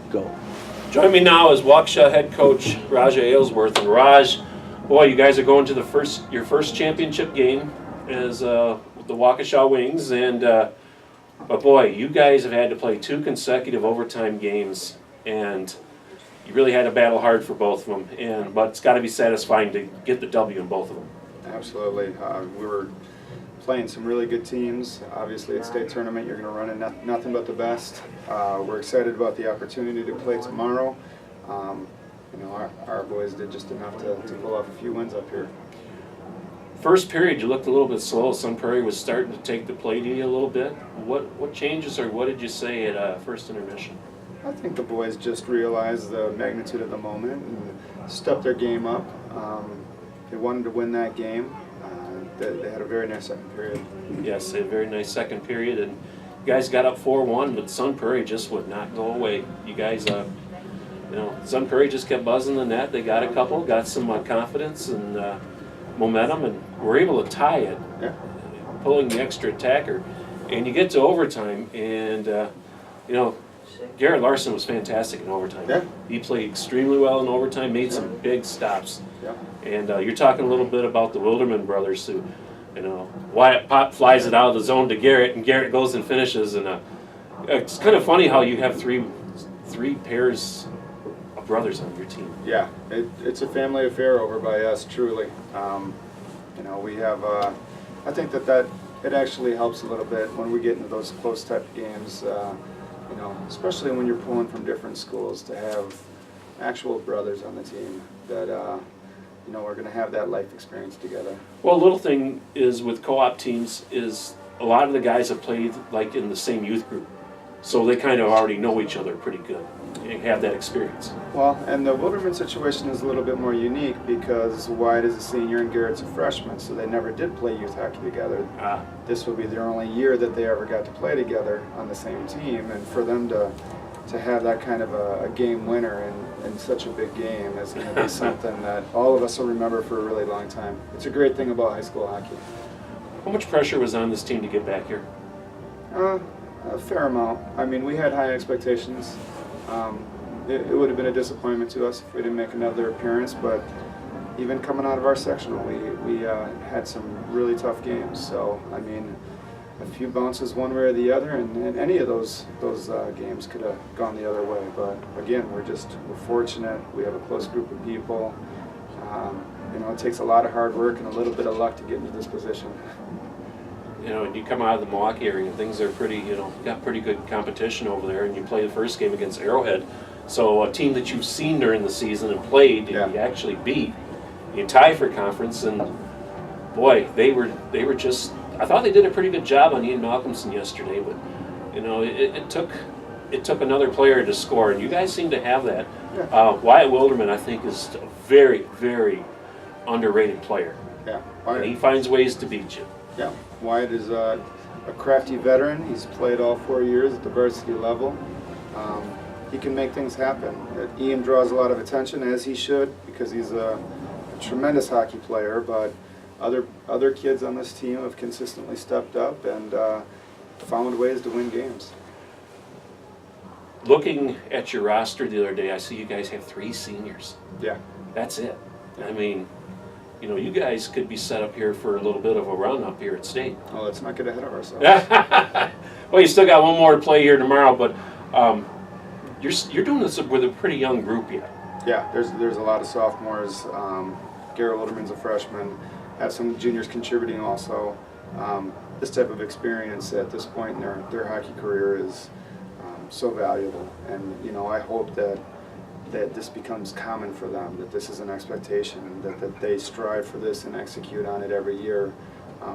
go. Join me now is Waukesha head coach Raja Aylsworth. And Raj, boy, you guys are going to your first championship game as the Waukesha Wings, and but boy, you guys have had to play 2 consecutive overtime games, and you really had to battle hard for both of them. But it's got to be satisfying to get the W in both of them. Absolutely, we were playing some really good teams. Obviously, at state tournament, you're going to run in nothing but the best. We're excited about the opportunity to play tomorrow. You know, our boys did just enough to pull off a few wins up here. First period, you looked a little bit slow. Sun Prairie was starting to take the play to you a little bit. What changes, or what did you say at first intermission? I think the boys just realized the magnitude of the moment and stepped their game up. They wanted to win that game. They had a very nice second period. Yes, a very nice second period, and you guys got up 4-1, but Sun Prairie just would not go away. You guys, you know, Sun Prairie just kept buzzing the net. They got a couple, got some confidence and momentum, and were able to tie it, pulling the extra attacker. And you get to overtime, and you know, Garrett Larson was fantastic in overtime. Yeah. He played extremely well in overtime, made some big stops. Yeah. And you're talking a little bit about the Wilderman brothers, who, you know, Wyatt Pop flies it out of the zone to Garrett, and Garrett goes and finishes. And it's kind of funny how you have three pairs of brothers on your team. Yeah, it's a family affair over by us, truly. You know, we have, I think that it actually helps a little bit when we get into those close type of games, you know, especially when you're pulling from different schools, to have actual brothers on the team that, you know, we're going to have that life experience together. Well, a little thing is with co-op teams is a lot of the guys have played like in the same youth group, so they kind of already know each other pretty good and have that experience. Well, and the Wilderman situation is a little bit more unique because Wyatt is a senior and Garrett's a freshman, so they never did play youth hockey together. This will be their only year that they ever got to play together on the same team, and for them to have that kind of a game winner in such a big game is going to be something that all of us will remember for a really long time. It's a great thing about high school hockey. How much pressure was on this team to get back here? A fair amount. I mean, we had high expectations. It would have been a disappointment to us if we didn't make another appearance, but even coming out of our sectional, we had some really tough games. So, I mean, a few bounces one way or the other, and any of those games could have gone the other way. But again, we're fortunate. We have a close group of people. You know, it takes a lot of hard work and a little bit of luck to get into this position. You know, and you come out of the Milwaukee area and things are pretty, you know, got pretty good competition over there, and you play the first game against Arrowhead. So a team that you've seen during the season and played, and you actually beat, you tie for conference, and boy, they were just, I thought they did a pretty good job on Ian Malcolmson yesterday, but you know, it took another player to score, and you guys seem to have that. Wyatt Wilderman, I think, is a very, very underrated player. Yeah, and he finds ways to beat you. Yeah, Wyatt is a crafty veteran. He's played all 4 years at the varsity level. He can make things happen. Ian draws a lot of attention, as he should, because he's a tremendous hockey player, but other kids on this team have consistently stepped up and found ways to win games. Looking at your roster the other day, I see you guys have 3 seniors. Yeah. That's it. I mean, you know, you guys could be set up here for a little bit of a run up here at state. Oh, let's not get ahead of ourselves. Well, you still got one more to play here tomorrow, but you're doing this with a pretty young group yet. Yeah, there's a lot of sophomores. Garrett Wilderman's a freshman. Have some juniors contributing also. This type of experience at this point in their hockey career is so valuable, and you know, I hope that this becomes common for them, that this is an expectation, and that they strive for this and execute on it every year.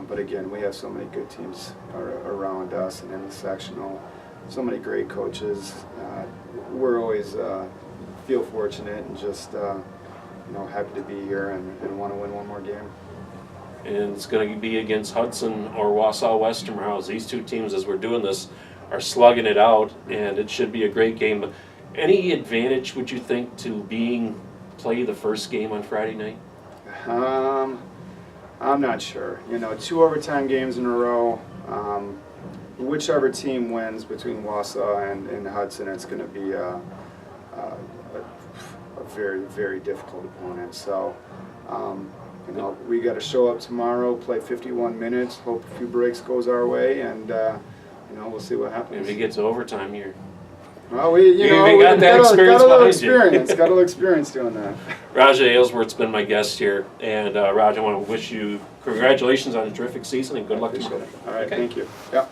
But again, we have so many good teams around us and in the sectional, so many great coaches. We're always feel fortunate and just you know, happy to be here and want to win one more game. And it's going to be against Hudson or Wausau West tomorrow. These 2 teams, as we're doing this, are slugging it out, and it should be a great game. But any advantage, would you think, to play the first game on Friday night? I'm not sure. You know, 2 overtime games in a row. Whichever team wins between Wausau and Hudson, it's going to be a very, very difficult opponent. So, you know, we got to show up tomorrow, play 51 minutes, hope a few breaks goes our way, and you know, we'll see what happens. If it gets overtime, well, we got that experience got a little behind experience, you. got a little experience doing that. Raja Aylsworth's been my guest here, and Raja, I want to wish you congratulations on a terrific season and good luck tomorrow. All right, Okay. thank you. Yeah.